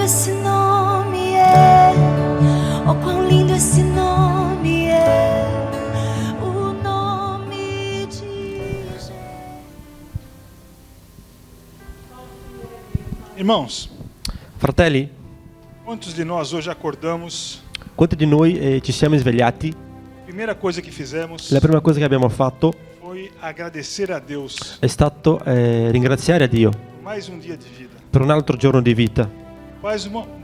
esse nome é, oh quão lindo esse nome é, o nome de Jesus. Irmãos, Fratelli, quantos de nós hoje acordamos? quanti di noi ci siamo svegliati? A primeira coisa que fizemos La prima cosa che abbiamo fatto foi agradecer a Deus è stato ringraziare a Dio por mais um dia de vida, per un altro giorno di vita,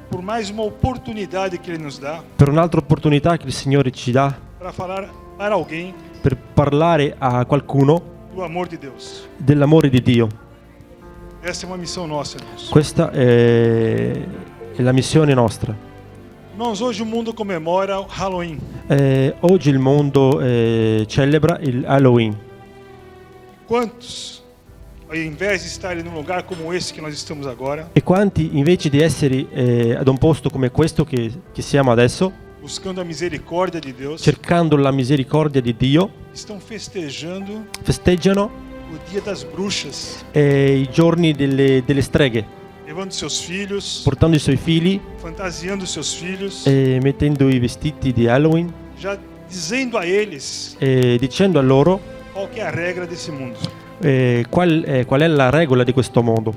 por mais uma oportunidade que Ele nos dá per un'altra opportunità che il Signore ci dà para falar para alguém per parlare a qualcuno do amor de Deus. dell'amore di Dio. Essa é uma missão nossa, irmãos. Questa è la missione nostra. Irmãos, hoje o mundo comemora o Halloween. Oggi il mondo celebra il Halloween. Quantos, ao invés de estarem num lugar como esse que nós estamos agora, E quanti invece di essere ad un posto come questo che siamo adesso, buscando a misericórdia de Deus, cercando la misericordia di Dio, estão festejando festeggiano o Dia das Bruxas, i giorni delle streghe, levando seus filhos, portando i suoi figli fantasiando seus filhos, e mettendo i vestiti di Halloween já dizendo a eles e dicendo a loro qual que é a regra desse mundo. qual è la regola di questo mondo.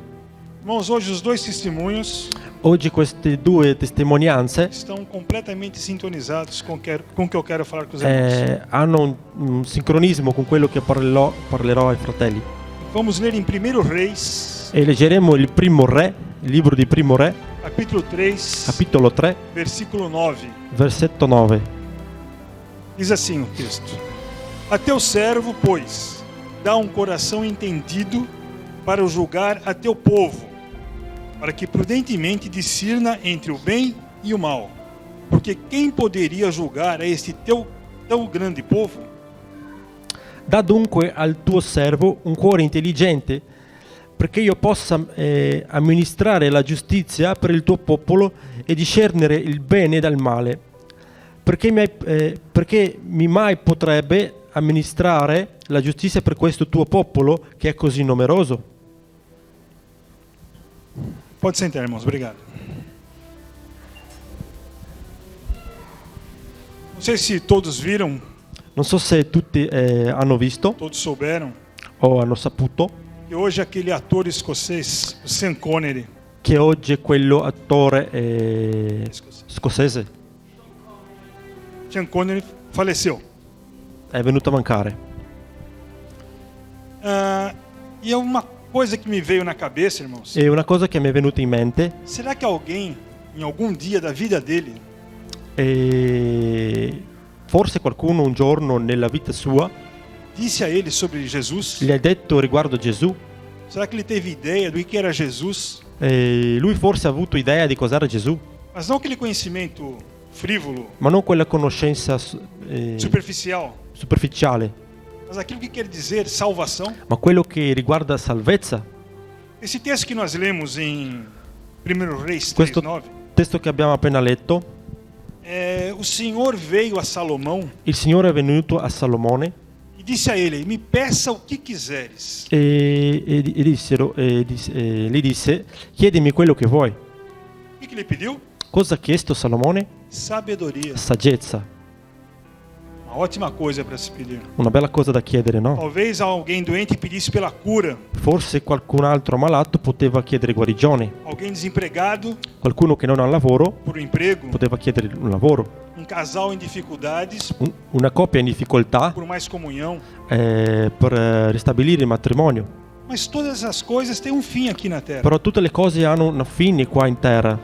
Irmãos, hoje os dois testemunhos Oggi queste due testimonianze estão completamente sintonizados com o que eu quero falar com os irmãos. hanno un sincronismo con quello che parlerò ai fratelli. Vamos ler em 1 Reis, E leggeremo il primo re, il libro di Primo Re, capítulo 3, capitolo 3, versículo 9. versetto 9. Diz assim o texto: A teu servo, pois, dá um coração entendido para o julgar a teu povo, para que prudentemente discirna entre o bem e o mal. Porque quem poderia julgar a este tão grande povo? Dà dunque al tuo servo un cuore intelligente, perché io possa amministrare la giustizia per il tuo popolo e discernere il bene dal male. Perché mi mai potrebbe amministrare la giustizia per questo tuo popolo che è così numeroso? Pode sentar, irmãos. Obrigado. Não sei se todos viram, Non so se tutti hanno visto todos souberam, o hanno saputo que hoje aquele ator escocês, o Sean Connery, che oggi quello attore scozzese Sean Connery faleceu. è venuto a mancare. E é uma coisa que me veio na cabeça, irmãos. E una cosa che mi è venuta in mente, Será que alguém, em algum dia da vida dele, forse qualcuno un giorno nella vita sua disse a ele sobre Jesus? gli ha detto riguardo Gesù, Será que ele teve ideia do que era Jesus? e lui forse ha avuto idea di cos'era Gesù, Mas não aquele conhecimento frívolo, ma non quella conoscenza superficial, superficiale, mas aquilo que quer dizer salvação. ma quello che riguarda salvezza. Esse texto que nós lemos em 1 Reis Questo 3:9, testo che abbiamo appena letto, o Senhor veio a Salomão il Signore è venuto a Salomone e disse a ele: Me peça o que quiseres. gli disse, chiedimi quello che vuoi. O que ele pediu? Cosa ha chiesto Salomone? Sabedoria. Saggezza. Uma ótima coisa para se pedir. Una bella cosa da chiedere, no? Talvez alguém doente pedisse pela cura, Forse qualcun altro malato poteva chiedere guarigione, alguém desempregado qualcuno che non ha lavoro por um emprego, poteva chiedere un lavoro, um casal em dificuldades una coppia in difficoltà por mais comunhão. per ristabilire il matrimonio. Mas todas as coisas têm um fim aqui na Terra. Però tutte le cose hanno una fine qua in terra.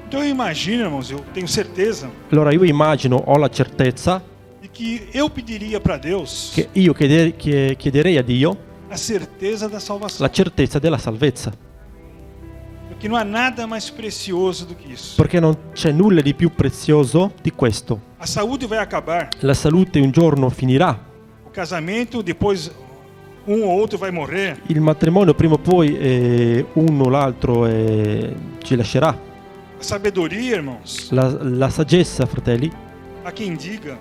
Então eu imagino, irmãos, eu tenho certeza Allora io immagino, ho la certezza de que eu pediria para Deus che io chiederei a Dio a certeza da salvação. la certezza della salvezza, Porque não há nada mais precioso do que isso. perché non c'è nulla di più prezioso di questo. A saúde vai acabar, La salute un giorno finirà, o casamento depois um ou outro vai morrer, il matrimonio prima o poi uno o l'altro ci lascerà. a sabedoria, irmãos, La saggezza, fratelli, há quem diga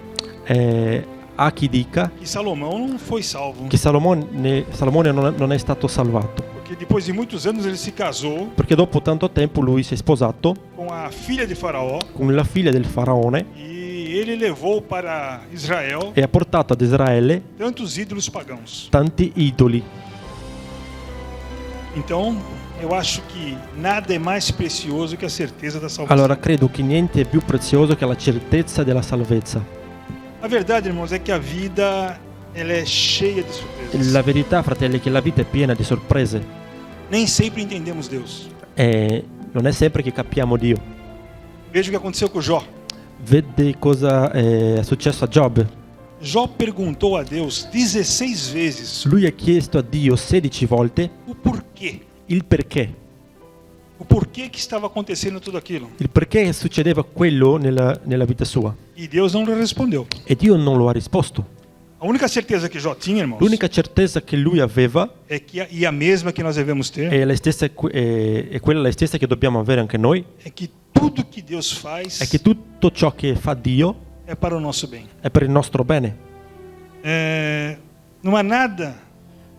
a chi dica que Salomão não foi salvo, che Salomone non è stato salvato, porque depois de muitos anos ele se casou perché dopo tanto tempo lui si è sposato com com a filha de Faraó con la figlia del faraone e ele levou para Israel e ha portato ad Israele tantos ídolos pagãos. tanti idoli. Então, eu acho que nada é mais precioso que a certeza da salvação. Allora credo che niente è più prezioso che la certezza della salvezza. A verdade, irmãos, é que a vida ela é cheia de surpresas. La verità, fratelli, è che la vita è piena di sorprese Nem sempre entendemos Deus. e non è sempre che capiamo Dio. Veja o que aconteceu com Jó. Vedi cosa è successo a Giobbe. Jó perguntou a Deus 16 vezes Lui ha chiesto a Dio 16 volte o porquê. il perché. O porquê que estava acontecendo tudo aquilo. Il perché succedeva quello nella vita sua. E Deus não lhe respondeu. E Dio non lo ha risposto. A única certeza que Jó tinha, irmãos, L'unica certezza che lui aveva é que e a mesma que nós devemos ter, è quella la stessa che dobbiamo avere anche noi, é que tudo que Deus faz è che tutto ciò che fa Dio é para o nosso bem. è per il nostro bene. Não há nada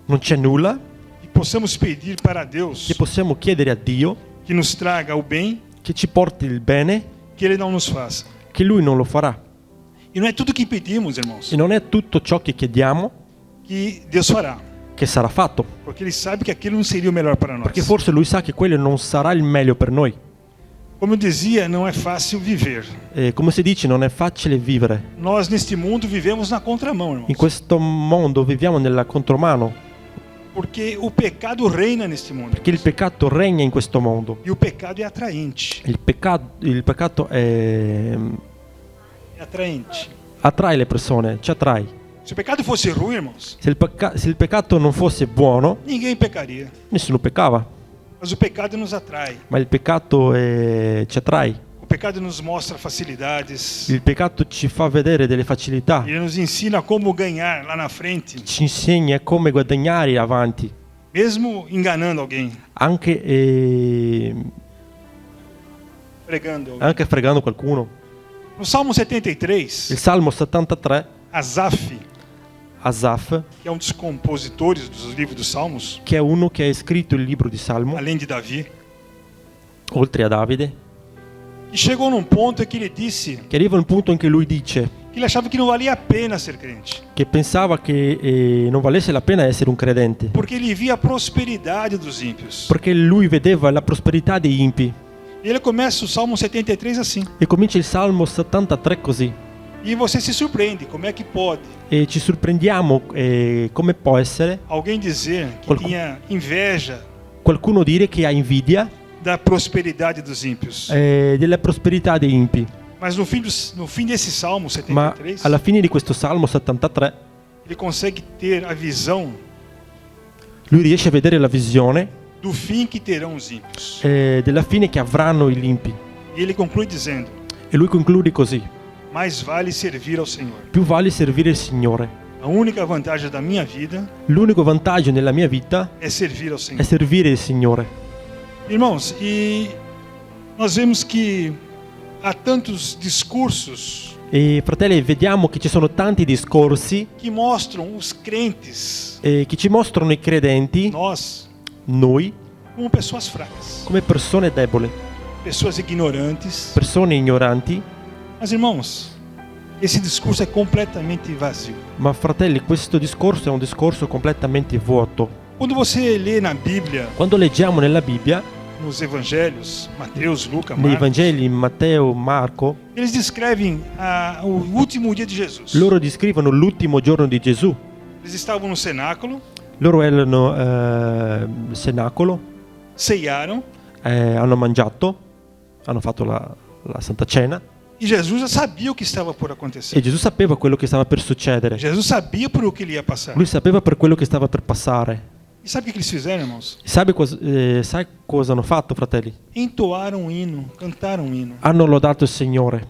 Non c'è nulla que possamos pedir para Deus che possiamo chiedere a Dio que nos traga o bem che ci porti il bene que Ele não nos faça. che Lui non lo farà. E não é tudo que pedimos, irmãos, E non è tutto ciò che chiediamo que Deus fará. che sarà fatto, Porque Ele sabe que aquilo não seria o melhor para nós. perché forse Lui sa che quello non sarà il meglio per noi. Como eu dizia, não é fácil viver. Come si dice, non è facile vivere. Nós, neste mundo, vivemos na contramão, irmãos. In questo mondo viviamo nella contromano, Porque o pecado reina neste mundo. perché il peccato regna in questo mondo. E o pecado é atraente. Il peccato É atraente. attrae le persone, ci attrae. Se o pecado fosse ruim, irmãos, Se il peccato non fosse buono, ninguém pecaria. nessuno peccava, Mas o pecado nos atrai. ma il peccato ci attrae. O pecado nos mostra facilidades. Il peccato ci fa vedere delle facilità, Ele nos ensina como ganhar lá na frente, ci insegna come guadagnare avanti, mesmo enganando alguém, anche, pregando alguém. anche fregando qualcuno. No Salmo 73, Il Salmo 73, Asaf, Asaf, que é um dos compositores dos livros dos Salmos, che è uno che ha scritto il libro di Salmo, além de Davi, oltre a Davide, e chegou num ponto em que ele disse che arriva un punto in cui lui dice que ele achava que não valia a pena ser crente, che pensava che non valesse la pena essere un credente, porque ele via a prosperidade dos ímpios. perché lui vedeva la prosperità degli impi. E ele começa o Salmo 73 assim. E comincia il Salmo 73 così. E você se surpreende, como é que pode E ci sorprendiamo come può essere alguém dizer que Qualcu- tinha inveja qualcuno dire che ha invidia da prosperidade dos ímpios. della prosperità degli impi. Mas no fim desse Salmo Ma 73, alla fine di questo Salmo 73 ele consegue ter a visão lui riesce a vedere la visione do fim que terão os ímpios. della fine che avranno gli impi. E ele conclui dizendo: E lui conclude così: mais vale servir ao Senhor. più vale servire il Signore. A única vantagem da minha vida L'unico vantaggio nella mia vita é servir ao è Senhor. servire il Signore. Irmãos, e nós vemos que há tantos discursos E fratelli, vediamo che ci sono tanti discorsi que mostram os crentes, che ci mostrano i credenti, nós, noi, como pessoas fracas, come persone deboli, pessoas ignorantes. persone ignoranti. Mas, irmãos, esse discurso é completamente vazio. Ma fratelli, questo discorso è un discorso completamente vuoto. Quando você lê na Bíblia, Quando leggiamo nella Bibbia, nos evangelhos, Mateus, Lucas, nei Marcos, Vangeli, Matteo, Marco, eles descrevem o último dia de Jesus. loro descrivono l'ultimo giorno di Gesù. Eles estavam no cenáculo, Loro erano al cenacolo, ceiaram, hanno mangiato, hanno fatto la Santa Cena e Jesus já sabia o que estava por acontecer. e Gesù sapeva quello che stava per succedere. Jesus sabia por o que ele ia passar. Lui sapeva per quello che stava per passare. E sabe o que eles fizeram, irmãos? Sai cosa hanno fatto, fratelli? Entoaram um hino, cantaram um hino. Hanno lodato il Signore.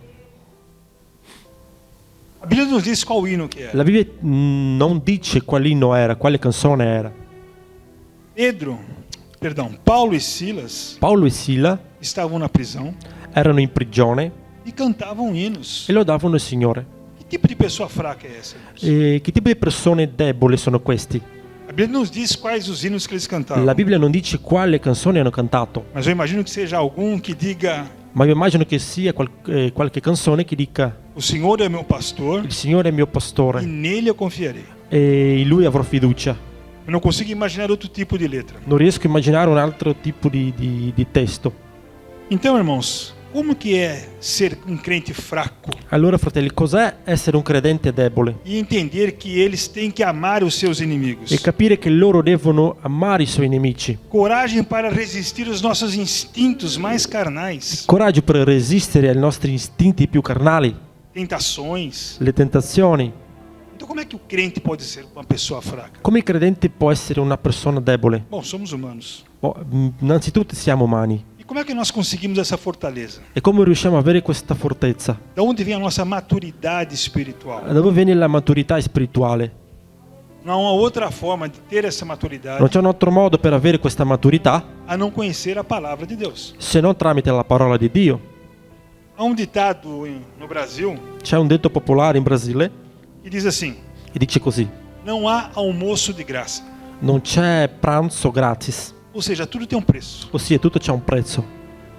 A Bíblia nos diz qual hino que era. La Bibbia non dice quale inno era, quale canzone era. Paulo e Silas Paolo e Sila estavam na prisão erano in prigione e cantavam hinos. e lodavano il Signore. Que tipo de pessoa fraca é essa, irmãos? E che tipo di persone deboli sono questi? A Bíblia nos diz quais os hinos que eles cantavam. La Bibbia non dice quale canzoni hanno cantato, Mas eu imagino que seja algum que diga: Ma io immagino che sia qualche canzone che dica: o Senhor é meu pastor il Signore è mio e pastore nele eu confiarei. e in Lui avrò fiducia. Eu não consigo imaginar outro tipo de letra. Non riesco a immaginare un altro tipo di testo. Então, irmãos, como que é ser um crente fraco Allora, fratelli, cos'è essere un credente debole? e entender que eles têm que amar os seus inimigos? E capire che loro devono amare i suoi nemici. Coragem para resistir aos nossos instintos mais carnais, Coraggio per resistere ai nostri istinti più carnali, tentações. le tentazioni. Então, como é que o crente pode ser uma pessoa fraca? Come il credente può essere una persona debole? Bom, somos humanos. Innanzitutto siamo umani. E como é que nós conseguimos essa fortaleza? E come riusciamo a avere questa fortezza? Da onde vem a nossa maturidade espiritual? Da dove viene la maturità spirituale? Não há outra forma de ter essa maturidade Non c'è un altro modo per avere questa maturità a não conhecer a palavra de Deus. se non tramite la parola di Dio. Há um ditado no Brasil C'è un detto popolare in Brasile que diz assim: che dice così: não há almoço de graça. non c'è pranzo gratis, Ou seja, tudo tem um preço. ossia tutto c'è un prezzo.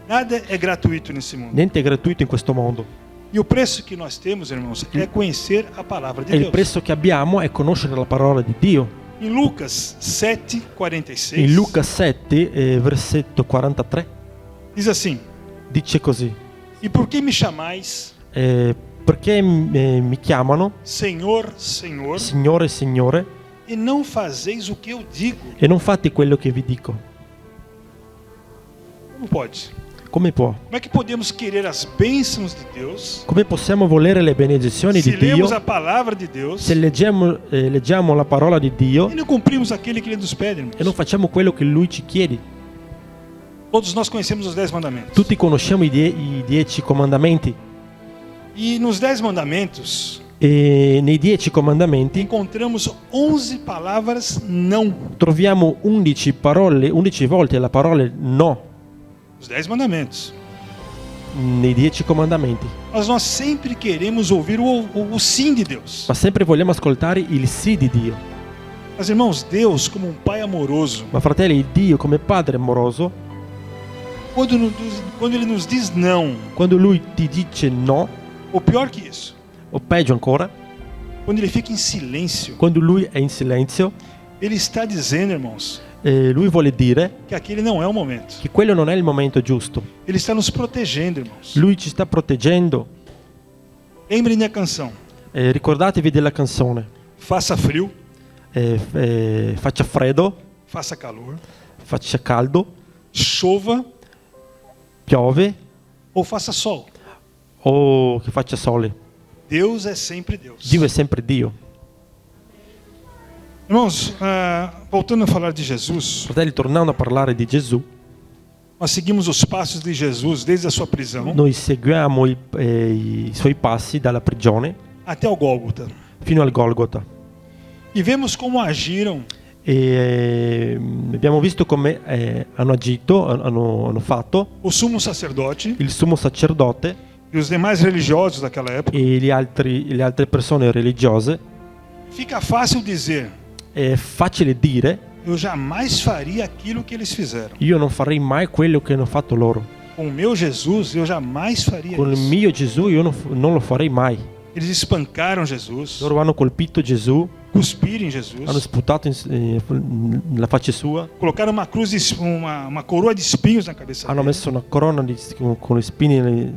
Nada é gratuito nesse mundo. Niente è gratuito in questo mondo. E o preço que nós temos, irmãos, é conhecer a palavra de E il Deus. prezzo che abbiamo è conoscere la parola di Dio. Em Lucas 7:46 In Luca 7, versetto 43, diz assim: dice così: E por que me chamais perché mi chiamano Senhor, Senhor, Signore, Signore, e não fazeis o que eu digo? e non fate quello che vi dico? Como pode? Come può? Como é que podemos querer as bênçãos de Deus Come possiamo volere le benedizioni se di Dio lemos a palavra de Deus se leggiamo la parola di Dio e não cumprimos aquele que Ele nos pede, irmãos? e non facciamo quello che Lui ci chiede? Todos nós conhecemos os 10 mandamentos. Tutti conosciamo i 10 comandamenti, E nos 10 mandamentos e nei 10 comandamenti encontramos 11 palavras não. troviamo 11 volte la parola no Os 10 mandamentos. nei 10 comandamenti. Mas nós sempre queremos ouvir o sim de Deus. Ma sempre vogliamo ascoltare il sì di Dio. Mas, irmãos, Deus, como um pai amoroso, Ma fratelli, Dio come Padre amoroso, quando Ele nos diz não, quando Lui ti dice no, ou pior que isso, o peggio ancora, quando Ele fica em silêncio, quando Lui è in silenzio, Ele está dizendo, irmãos, Lui vuole dire que aquele não é o momento. che quello non è il momento giusto. Ele está nos protegendo, irmãos. Lui ci sta proteggendo. Lembrem da canção. Ricordatevi della canzone. Faça frio, Faccia freddo, faça calor, faccia caldo, chova piove ou faça sol. o che faccia sole. Deus é sempre Deus. Dio è sempre Dio. Irmãos, voltando a falar de Jesus, Fratelli, tornando a parlare di Gesù, nós seguimos os passos de Jesus desde a sua prisão noi seguiamo i suoi passi dalla prigione até o Gólgota. fino al Golgota. E vemos como agiram E abbiamo visto come hanno agito, hanno fatto o sumo sacerdote il sommo sacerdote e os demais religiosos daquela época. e le altre persone religiose. Fica fácil dizer: È facile dire: eu jamais faria aquilo que eles fizeram. io non farei mai quello che hanno fatto loro. Com o meu Jesus, eu jamais faria Con il isso. mio Gesù io non lo farei mai. Eles espancaram Jesus, Loro hanno colpito Gesù, cuspiram em hanno Jesus, sputato nella faccia sua, colocaram uma cruz, uma coroa de espinhos na cabeça hanno dele. messo una corona con le spine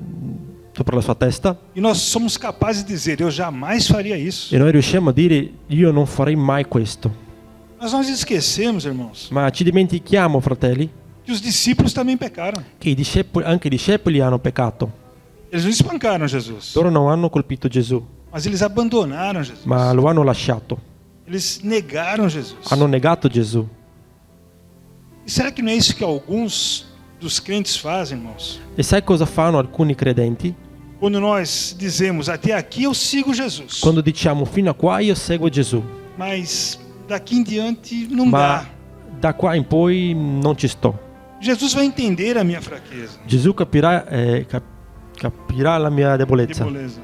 sopra la sua testa, E nós somos capazes de dizer: eu jamais faria isso. e noi riusciamo a dire: io non farei mai questo. Mas nós esquecemos, irmãos, Ma ci dimentichiamo, fratelli, que os discípulos também pecaram. che anche i discepoli hanno peccato. Eles não espancaram Jesus, Loro non hanno colpito Gesù, mas eles abandonaram Jesus. ma lo hanno lasciato, Eles negaram Jesus. hanno negato Gesù. E será que não é isso que alguns dos crentes fazem, irmãos? E sai cosa fanno alcuni credenti? Quando nós dizemos: até aqui eu sigo Jesus, Quando diciamo: fino a qua io seguo Gesù, mas daqui em diante não ma dá. da qua in poi non ci sto. Jesus vai entender a minha fraqueza. Gesù capirà la mia debolezza. Beleza.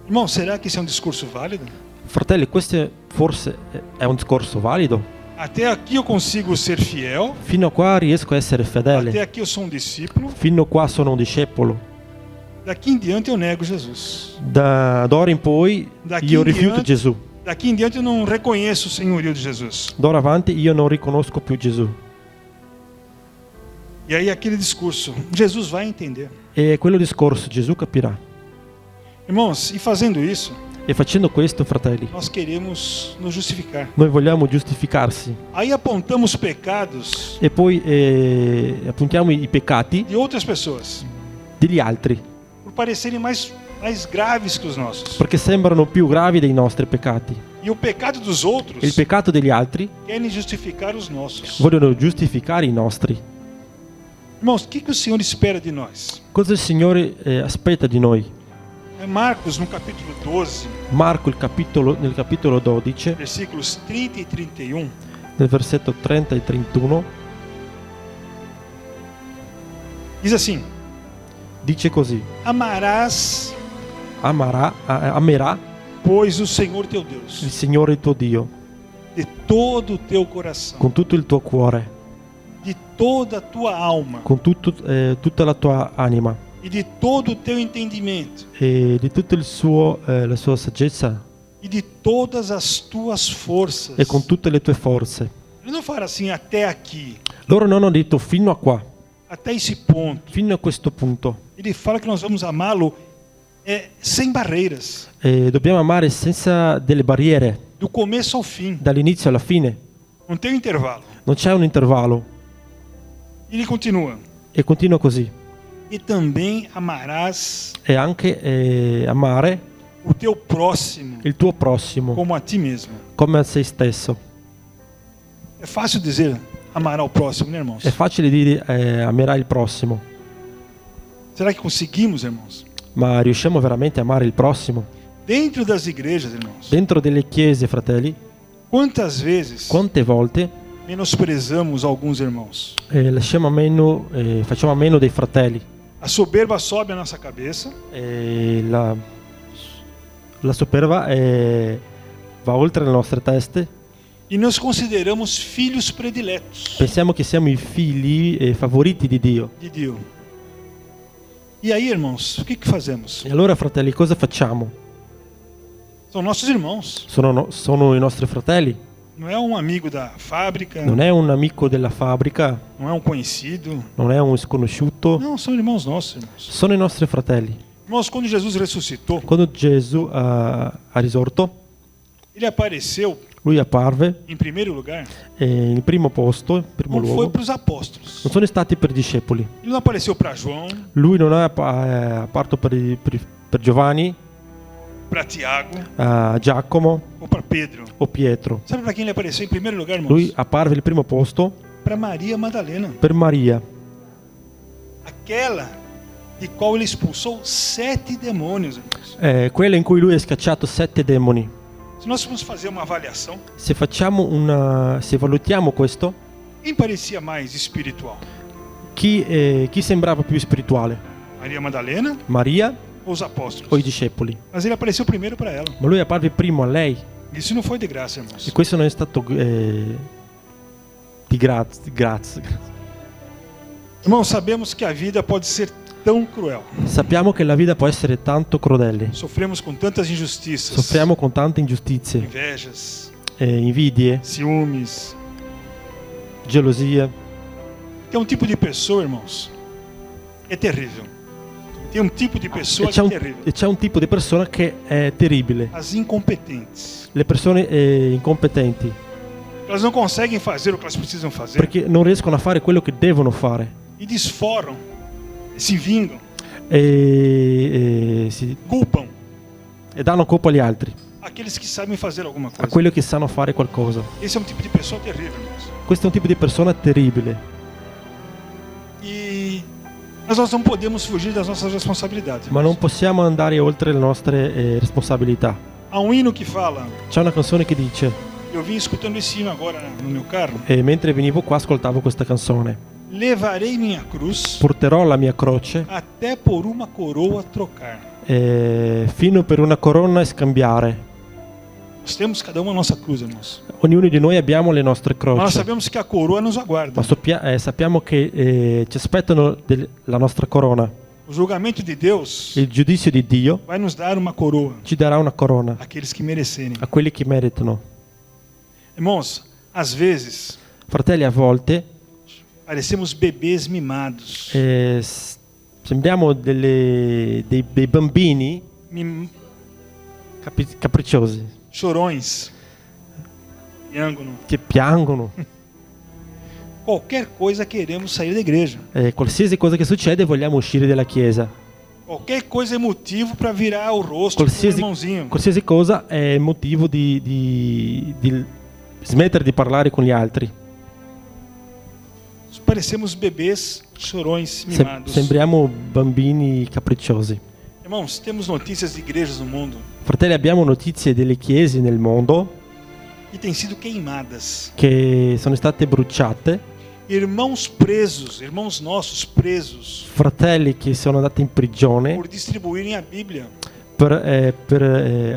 Irmão, será que esse é um discurso válido? Fratelli, questo forse è un discorso valido? Até aqui eu consigo ser fiel. Fino a qua riesco a essere Até fedele. aqui eu sou um discípulo. Fino a qua sono un discepolo. Daqui em diante eu nego Jesus. D'ora in poi Daqui io in rifiuto diante- Gesù. Daqui em diante eu não reconheço o senhorio de Jesus. D'ora avanti io non riconosco più Gesù. E aí aquele discurso, Jesus vai entender. E quello discorso Gesù capirà. Irmãos, e fazendo isso, E facendo questo, fratelli, nós queremos nos justificar. noi vogliamo giustificarsi. Aí apontamos pecados E poi appuntiamo i peccati de outras pessoas, degli altri, por parecerem mais graves que os nossos. perché sembrano più gravi dei nostri peccati. E o pecado dos outros E il peccato degli altri querem justificar os nossos. vogliono giustificare i nostri. Irmãos, o que o Senhor espera de nós? Cosa il Signore aspetta di noi? É Marcos, no capítulo 12, Marco nel capitolo 12, versículos 30 e 31, nel versetto 30 e 31, diz assim: dice così: Amarás, amerà pois, o Senhor teu il Deus Signore tuo Dio de todo o teu coração, con tutto il tuo cuore, de toda a tua alma con tutta la tua anima e de todo o teu entendimento e di tutta la sua saggezza e de todas as tuas forças. e con tutte le tue forze. Ele não fala assim até aqui, Loro non hanno detto fino a qua, até esse ponto. fino a questo punto. Ele fala que nós vamos amá-lo sem barreiras, Dobbiamo amare senza delle barriere, do começo ao fim. dall'inizio alla fine. Não tem intervalo. Non c'è un intervallo. Ele continua: E continua così. e também amarás E anche amare o teu próximo il tuo prossimo como a ti mesmo. come a se stesso. É fácil dizer amar ao próximo, né, irmãos? È facile dire amerai il prossimo, Será que conseguimos, irmãos? ma riusciamo veramente a amare il prossimo? Dentro das igrejas, irmãos, Dentro delle chiese, fratelli, quantas vezes quante volte menosprezamos alguns irmãos? facciamo a meno dei fratelli. A soberba sobe a nossa cabeça La superba va oltre le nostre teste. e nos consideramos filhos prediletos Pensiamo che siamo i figli favoriti di Dio. de Deus. E aí, irmãos, o que fazemos? E allora, fratelli, cosa facciamo? São nossos irmãos. Sono i nostri fratelli. Não é um amigo da fábrica, Non è un amico della fabbrica, não é um conhecido. non è un sconosciuto. Não, são irmãos nossos, irmãos. Sono i nostri fratelli. Irmãos, quando Jesus ressuscitou, Quando Gesù ha risorto, ele apareceu, lui apparve em primeiro lugar, in primo posto, in primo não foi luogo. para os apóstolos. Non sono stati per i discepoli. Ele não apareceu para João, Lui non è apparto per Giovanni, para Tiago a Giacomo ou para Pedro. o Pietro. Sabe para quem ele apareceu em primeiro lugar, irmãos? Lui apparve il primo posto Para Maria Madalena, per Maria, aquela de qual ele expulsou 7 demônios, irmãos. quella in cui lui ha scacciato 7 demoni. Se nós formos fazer uma avaliação, Se valutiamo questo, quem parecia mais espiritual? chi sembrava più spirituale? Maria Madalena Maria ou os apóstolos? o i discepoli? Mas ele apareceu primeiro para ela. Ma lui apparve primo a lei, Isso não foi de graça, irmãos. e questo non è stato di grazie. Irmãos, sabemos que a vida pode ser tão cruel. Sappiamo che la vita può essere tanto crudele. Sofremos com tantas injustiças, Soffriamo con tante ingiustizie, invejas, invidie, ciúmes. gelosie. Tem um tipo de pessoa, irmãos, é terrível. Tem um tipo de pessoa E que é terrível. c'è un tipo di persona che è terribile. As incompetentes. Le persone incompetenti, Elas não conseguem fazer o que elas precisam fazer perché non riescono a fare quello che devono fare. e desforam, se vingam, E culpam danno colpa agli altri, aqueles que sabem fazer alguma a coisa. quelli che sanno fare qualcosa. Esse é um tipo de pessoa terrível, irmãos. Questo è un tipo di persona terribile. E nós não podemos fugir das nossas responsabilidades. Ma irmãos. non possiamo andare oltre le nostre responsabilità. Há um hino que fala, C'è una canzone che dice, eu vim escutando esse hino agora no meu carro, e mentre venivo qua ascoltavo questa canzone: levarei minha cruz porterò la mia croce até por uma coroa trocar. fino per una corona e scambiare. Nós temos cada um a nossa cruz, irmãos. Ognuno di noi abbiamo le nostre Mas nós croci, sabemos que a coroa nos aguarda. ma sappiamo che ci aspettano la nostra corona. O julgamento de Deus Il giudizio di Dio vai nos dar uma coroa, ci darà una corona aqueles que merecerem. a quelli che meritano. Irmãos, às vezes Fratelli, a volte parecemos bebês mimados. sembriamo dei bambini capricciosi Chorões. Triângulo. che piangono. Qualquer coisa queremos sair da igreja. Qualsiasi cosa che succede vogliamo uscire dalla chiesa. Qualquer coisa é motivo para virar o rosto pro irmãozinho. Qualsiasi cosa è motivo di smettere di parlare con gli altri. Parecemos bebês chorões mimados. Sembriamo bambini capricciosi. Irmãos, temos notícias de igrejas no mundo Fratelli, abbiamo notizie delle chiese nel mondo que têm sido queimadas. che sono state bruciate, Irmãos presos, irmãos nossos presos, fratelli che sono andati in prigione por distribuírem a Bíblia. per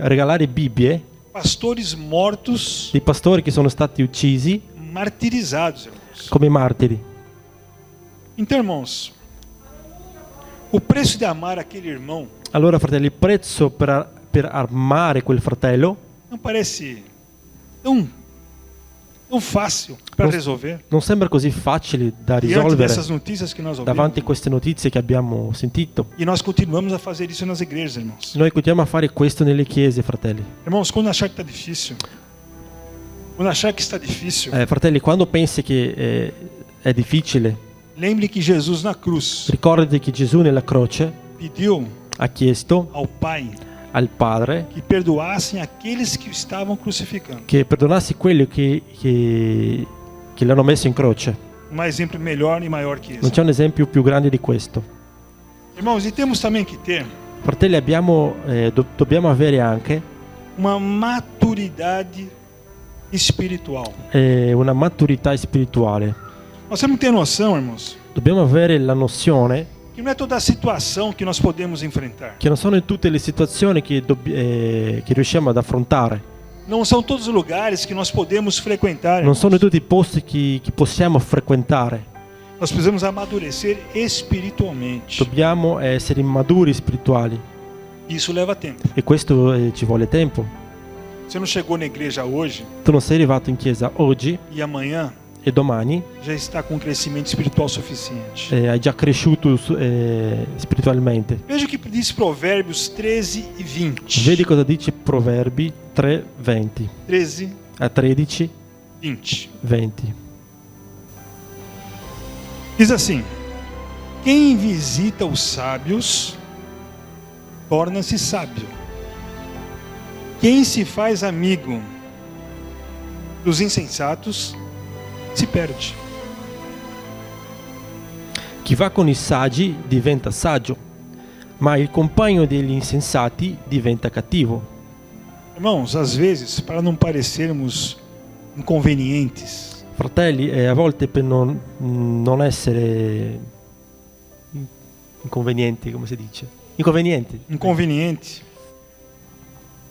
regalare Bibbie, Pastores mortos, dei pastori che sono stati uccisi martirizados, irmãos. come martiri. Então, irmãos, o preço de amar aquele irmão Allora, fratelli, il prezzo per amare quel fratello não parece tão fácil para resolver non sembra così facile da diante risolvere dessas notícias que nós davanti a ouvimos. queste notizie che abbiamo sentito. E nós continuamos a fazer isso nas igrejas, irmãos. Noi continuiamo a fare questo nelle chiese, fratelli. Irmãos, quando achar que está difícil, quando achar que está difícil, Fratelli, quando pensi che è difficile, lembre que Jesus na cruz ricordati che Gesù nella croce pediu ha chiesto ao Pai al Padre que perdoassem aqueles que o estavam crucificando. che perdonassi quelli che l'hanno messo in croce. Um exemplo melhor e maior que Non esse. c'è un esempio più grande di questo. Irmãos, e temos também que ter Fratelli, dobbiamo avere anche uma maturidade espiritual. una maturità spirituale. Nós temos que ter noção, irmãos, Dobbiamo avere la nozione que não é toda a situação que nós podemos enfrentar. che non sono in tutte le situazioni che riusciamo ad affrontare, Não são todos os lugares que nós podemos frequentar. non Irmãos. sono in tutti i posti che possiamo frequentare. Nós precisamos amadurecer espiritualmente. Dobbiamo essere maduri spirituali Isso leva tempo. e questo ci vuole tempo. Você não chegou na igreja hoje Tu non sei arrivato in chiesa oggi e amanhã e domani já está com um crescimento espiritual suficiente. hai già cresciuto spiritualmente. Veja o que diz Provérbios 13 e 20. Vedi cosa dice Proverbi 3:20 13, a 13, 20. 20. Diz assim: quem visita os sábios torna-se sábio. Quem se faz amigo dos insensatos si perde. Chi va con i saggi diventa saggio, ma il compagno degli insensati diventa cattivo. Irmãos, às vezes, para não parecermos inconvenientes, Fratelli, a volte per non essere inconvenienti, come si dice? Inconvenienti.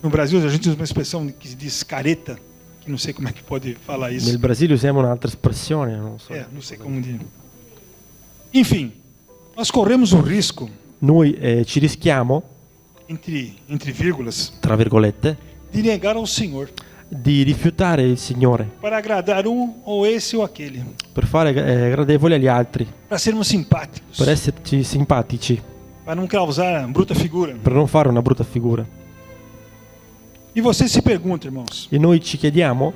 No Brasil a gente usa uma expressão que diz careta, que não sei como é que pode falar isso. Nel Brasile usiamo un'altra espressione, non so. Não sei como dizer. Enfim, nós corremos o risco, Noi ci rischiamo, entre vírgulas, tra virgolette, de negar ao Senhor di rifiutare il Signore para agradar ou esse ou aquele, per fare gradevoli agli altri, para sermos simpáticos, per esserci simpatici, para não causar bruta figura. per non fare una brutta figura. E você se pergunta, irmãos, E noi ci chiediamo,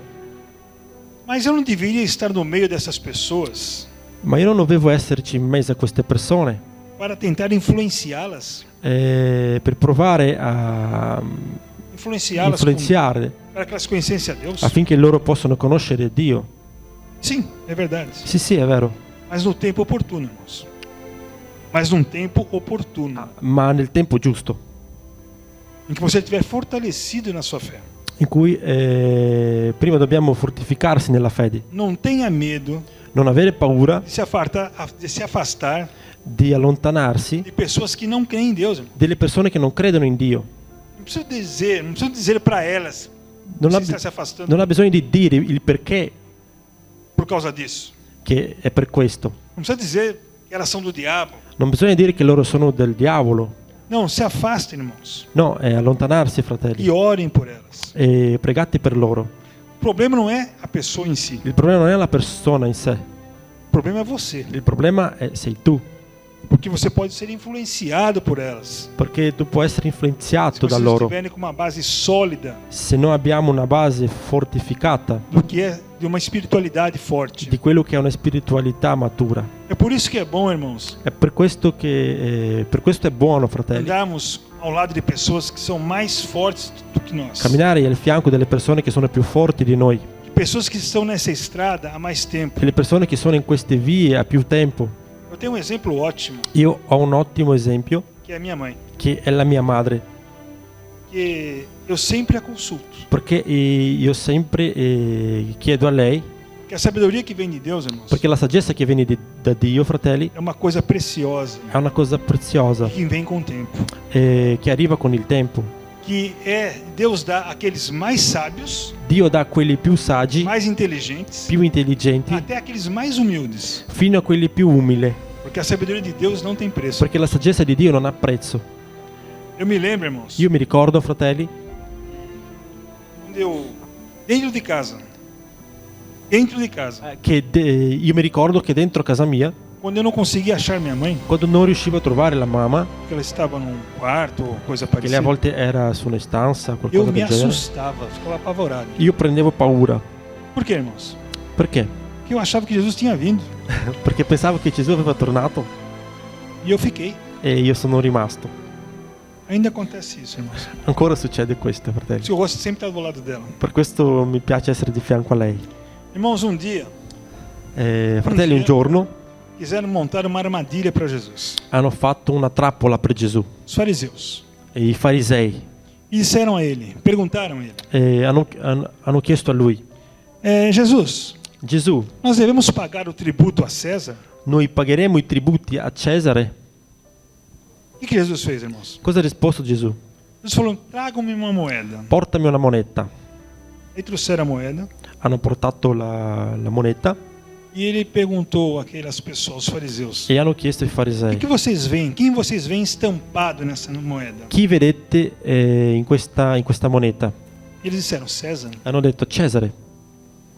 mas eu não deveria estar no meio dessas pessoas ma io non dovevo esserci in mezzo a queste persone para tentar influenciá-las? per provare a influenzarle para que elas conhecessem a Deus? affinché loro possano conoscere Dio. Sim, é verdade. Sì, è vero, Mas no tempo oportuno, irmãos. Mas num tempo oportuno, ma nel tempo giusto, em que você estiver fortalecido na sua fé. in cui prima dobbiamo fortificarsi nella fede, Não tenha medo non avere paura de se afastar di allontanarsi de pessoas que não creem em Deus. Irmão. delle persone che non credono in Dio. Não preciso dizer para elas, non ha, Você está se afastando non ha bisogno di dire il perché por causa disso. che è per questo. Não precisa dizer que elas são do diabo. Non bisogna dire che loro sono del diavolo. Não, se afastem, irmãos. No, è allontanarsi, E fratelli. orem por elas. E pregate per loro. O problema não é a pessoa em si. Il problema non è la persona in sé. O problema é você. Il problema sei tu. Porque você pode ser influenciado por elas. Perché tu puoi essere Se influenzato da vocês loro. estiverem com uma base sólida Se noi abbiamo una base fortificata do que é de uma espiritualidade forte. di quello che è una spiritualità matura. É por isso que é bom, irmãos, È per questo che per questo è buono, fratelli, andarmos ao lado de pessoas que são mais fortes do que nós. camminare al fianco delle persone che sono più forti di noi, Pessoas que estão nessa estrada há mais tempo. delle persone che sono in queste vie a più tempo. Eu tenho um exemplo ótimo, Io ho un ottimo esempio que é a minha mãe, che è la mia madre, que eu sempre a consulto. perché io sempre chiedo a lei, Que a sabedoria que vem de Deus, irmãos, perché la saggezza che viene da Dio, fratelli, é uma coisa preciosa è una cosa preziosa que vem com o tempo. che arriva con il tempo. Que Deus dá àqueles mais sábios, Dio dà a quelli più saggi, mais inteligentes, più intelligenti, até aqueles mais humildes. fino a quelli più umili, Porque a sabedoria de Deus não tem preço. perché la saggezza di Dio non ha prezzo. Eu me lembro, irmãos, Io mi ricordo, fratelli, quando eu dentro de casa, che io mi ricordo che dentro casa mia, quando eu não conseguia achar minha mãe, quando non riuscivo a trovare la mamma, porque ela estava num quarto ou coisa che lei a parecida, volte era su una stanza, eu qualcosa me del genere, assustava, ficava apavorado. io prendevo paura. Por quê, irmãos? Perché? Porque eu achava que Jesus tinha vindo. Perché pensavo che Gesù aveva tornato E eu fiquei. e io sono rimasto. Ainda acontece isso, irmãos. Ancora succede questo, fratelli. Eu gosto de sempre estar do lado dela. Per questo mi piace essere di fianco a lei. Irmãos, um dia Fratelli, un giorno quiseram montar uma armadilha para Jesus. hanno fatto una trappola per Gesù. Os fariseus. E i farisei E disseram a ele, perguntaram a ele: hanno chiesto a lui: Jesus, Gesù, nós devemos pagar o tributo a César? noi pagheremo i tributi a Cesare? O que Jesus fez, irmãos? Cosa ha risposto Gesù? Jesus falou: tragam-me uma moeda. Portami una moneta. Aí trouxeram a moeda. Hanno portato la moneta E ele perguntou àquelas pessoas, os fariseus: e hanno chiesto ai o farisei: que vocês veem? Quem vocês veem estampado nessa moeda? chi vedete in questa moneta? E eles disseram: César. Hanno detto Cesare.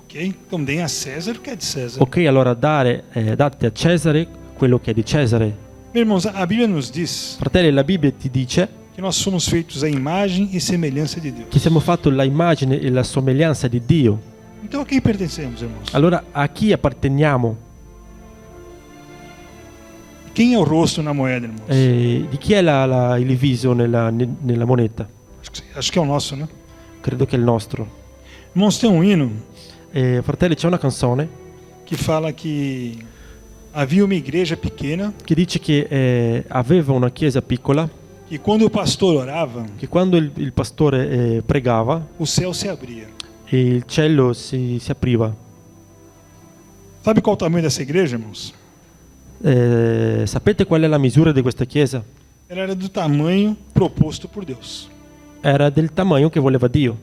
Ok, então deem a César o que é de César. Ok, allora date a Cesare quello che è di Cesare. Meus irmãos, a Bíblia nos diz Fratelli, la Bibbia ti dice que nós somos feitos à imagem e semelhança de Deus. che siamo fatti la immagine e la somiglianza di Dio. Então a quem pertencemos, irmãos? Allora a chi apparteniamo? Quem é o rosto na moeda, irmãos? Di chi è il viso nella moneta? Acho que é o nosso, né? Credo che è il nostro. Irmãos, tem um hino Fratelli, c'è una canzone que fala que havia uma igreja pequena che dice che aveva una chiesa piccola, que quando o pastor orava, che quando il pastore pregava o céu se abria. e il cielo si apriva. Sabe qual o tamanho dessa igreja, irmãos? Sapete qual è la misura di questa chiesa? Ela era do tamanho proposto por Deus, Era del tamanho che voleva Dio,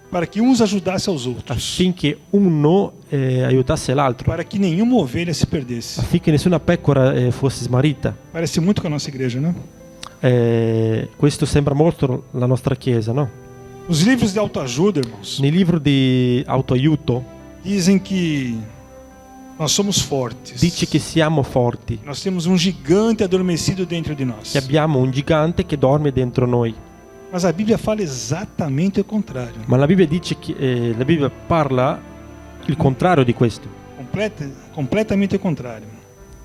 para que uns ajudassem aos outros, affinché uno aiutasse l'altro, para que nenhuma ovelha se perdesse. affinché nessuna pecora fosse smarrita. Parece muito com a nossa igreja, né? Questo sembra molto la nostra chiesa, no? Os livros de autoajuda, irmãos, Nei libri di autoaiuto dizem que nós somos fortes. dice che siamo forti, Nós temos um gigante adormecido dentro de nós. che abbiamo un gigante che dorme dentro noi. Mas a Bíblia fala exatamente o contrário. Ma la Bibbia dice che la Bibbia parla il contrario di questo, Completamente o contrário.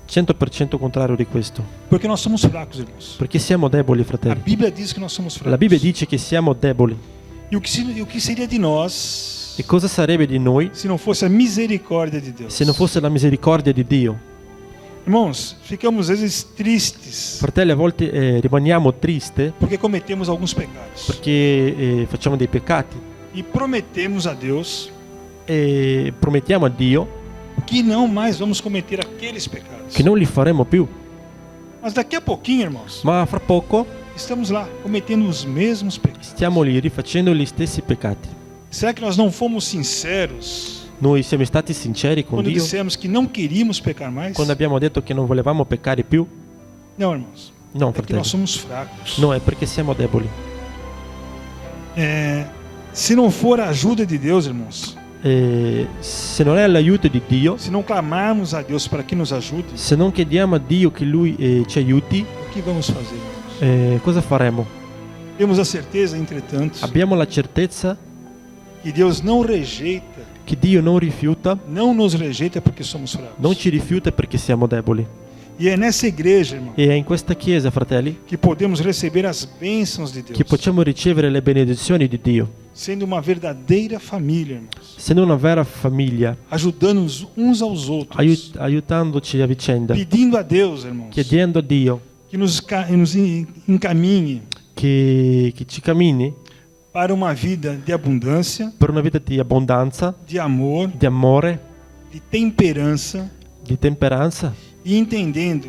100% contrario di questo, Porque nós somos fracos, irmãos. perché siamo deboli, A fratelli. Bíblia diz que nós somos fracos. La Bibbia dice che siamo deboli. E o que seria de nós E cosa sarebbe di noi se não fosse a misericórdia de Deus? se non fosse la misericordia di Dio? Irmãos, ficamos às vezes tristes Fratelli, a volte rimaniamo tristi porque cometemos alguns pecados perché facciamo dei peccati e prometemos a Deus e promettiamo a Dio que não mais vamos cometer aqueles pecados. che non li faremo più. Mas daqui a pouquinho, irmãos, Ma fra poco estamos lá cometendo os mesmos pecados. stiamo lì rifacendo gli stessi peccati. Será que nós não fomos sinceros Noi siamo stati sinceri con quando Dio dissemos que não queríamos pecar mais? quando abbiamo detto che non volevamo peccare più? Não, irmãos. No, É que fratelli. nós somos fracos. No, è perché siamo deboli. Se não for a ajuda de Deus, irmãos, Se non è l'aiuto di Dio, se não clamarmos a Deus para que nos ajude, se non chiediamo a Dio che Lui ci aiuti, o que vamos fazer, irmãos? cosa faremo? Temos a certeza, entretanto, Abbiamo la certezza que Deus não rejeita, che Dio non rifiuta, não nos rejeita porque somos fracos. non ci rifiuta perché siamo deboli. E é nessa igreja, irmão, E è in questa chiesa, fratelli, que podemos receber as bênçãos de Deus, che possiamo ricevere le benedizioni di Dio, sendo uma verdadeira família, irmãos, essendo una vera famiglia, ajudando-nos uns aos outros, aiutandoci a vicenda, pedindo a Deus, irmãos, chiedendo a Dio que nos encaminhe che ci cammini para uma vida de abundância, per una vita di abbondanza, de amor, di amore, de temperança, di temperanza e entendendo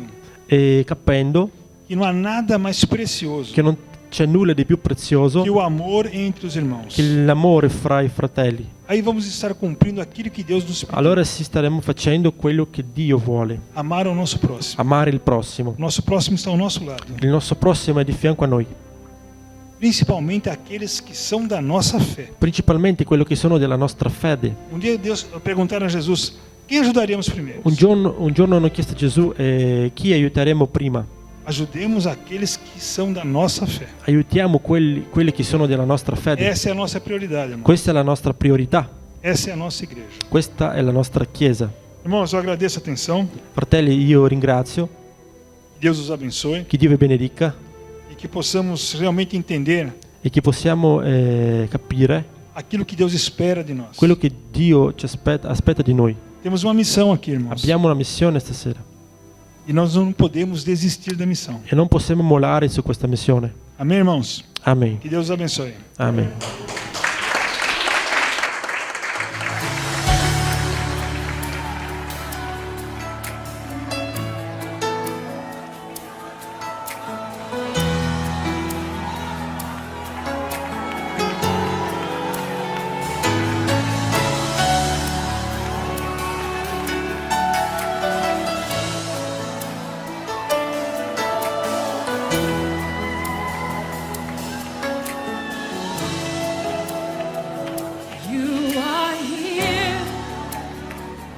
e capendo que não há nada mais precioso che non c'è nulla di più prezioso que o amor entre os irmãos. che l'amore fra i fratelli. Aí vamos estar cumprindo aquilo que Deus nos pediu. Allora si staremo facendo quello che Dio vuole, Amar ao nosso próximo. amare il prossimo. O nosso próximo está ao nosso lado. Il nostro prossimo è di fianco a noi, Principalmente aqueles que são da nossa fé. principalmente quello che sono della nostra fede. Dia Deus perguntaram a Jesus, quem ajudaríamos primeiro? Un giorno hanno chiesto a Gesù chi aiuteremo prima. Ajudemos aqueles que são da nossa fé. Aiutiamo quelli che sono della nostra fede. Essa é a nossa prioridade, irmão. Questa è la nostra priorità, Essa é a nossa igreja. questa è la nostra chiesa. Irmãos, eu agradeço a atenção. Fratelli, io ringrazio, Que Deus os abençoe che Dio vi benedica e que possamos realmente entender e che possiamo capire aquilo que Deus espera de nós. quello che Dio ci aspetta di noi. Temos uma missão aqui, irmãos. Abbiamo una missione stasera E nós não podemos desistir da missão. e non possiamo mollare su questa missione. Amém, irmãos? Amen. Que Deus os abençoe. Amen. You are here.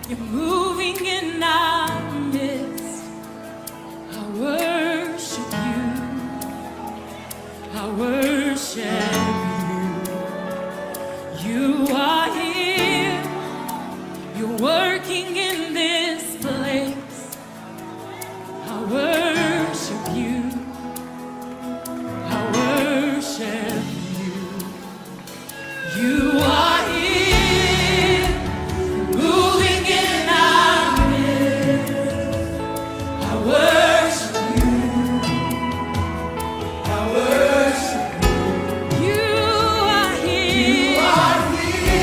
You're moving in our midst. I worship you. I worship you. You are here. You're working in this place. I worship you. I worship you. You are here, moving in our midst. I worship you. I worship you. You are here. You are here.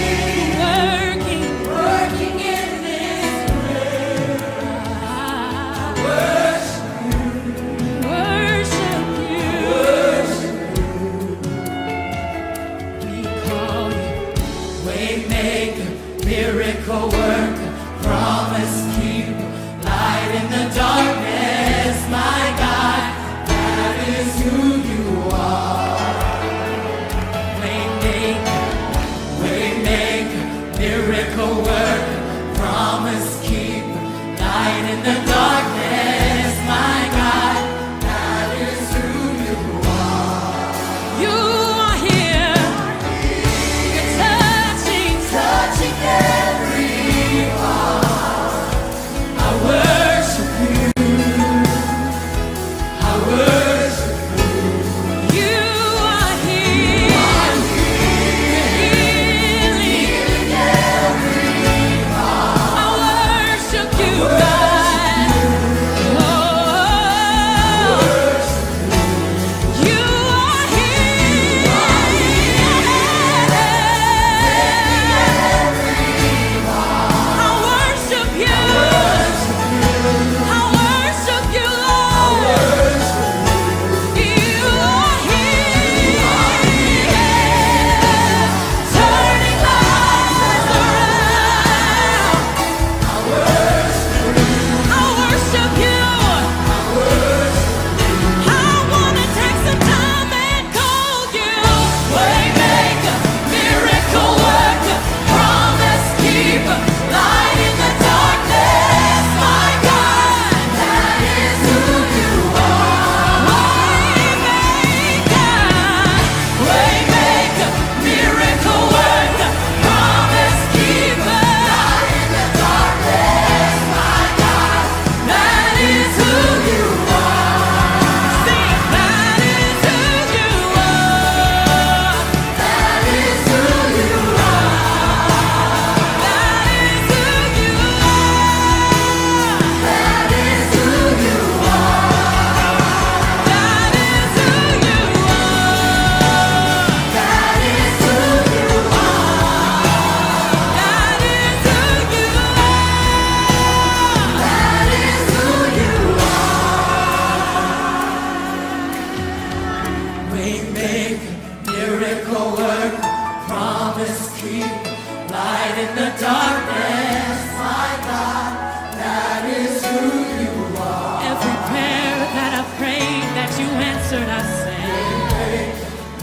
light in the darkness. My God, that is who you are. Every prayer that I prayed, that you answered, I say,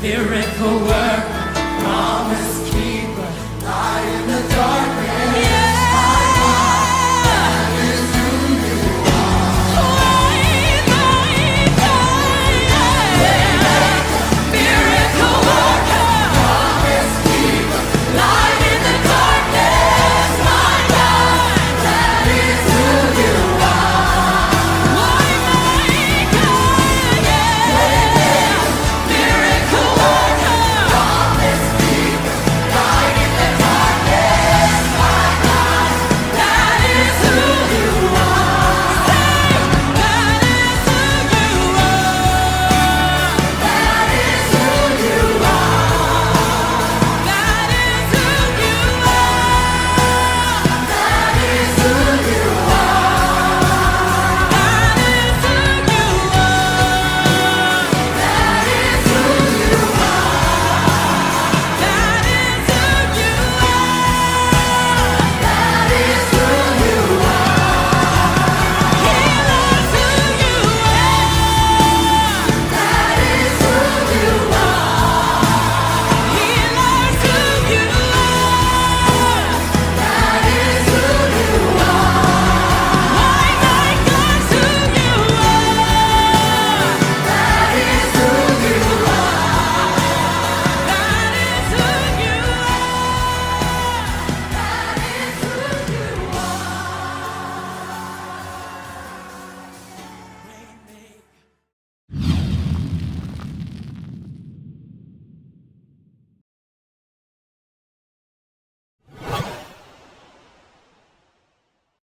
miracle worker.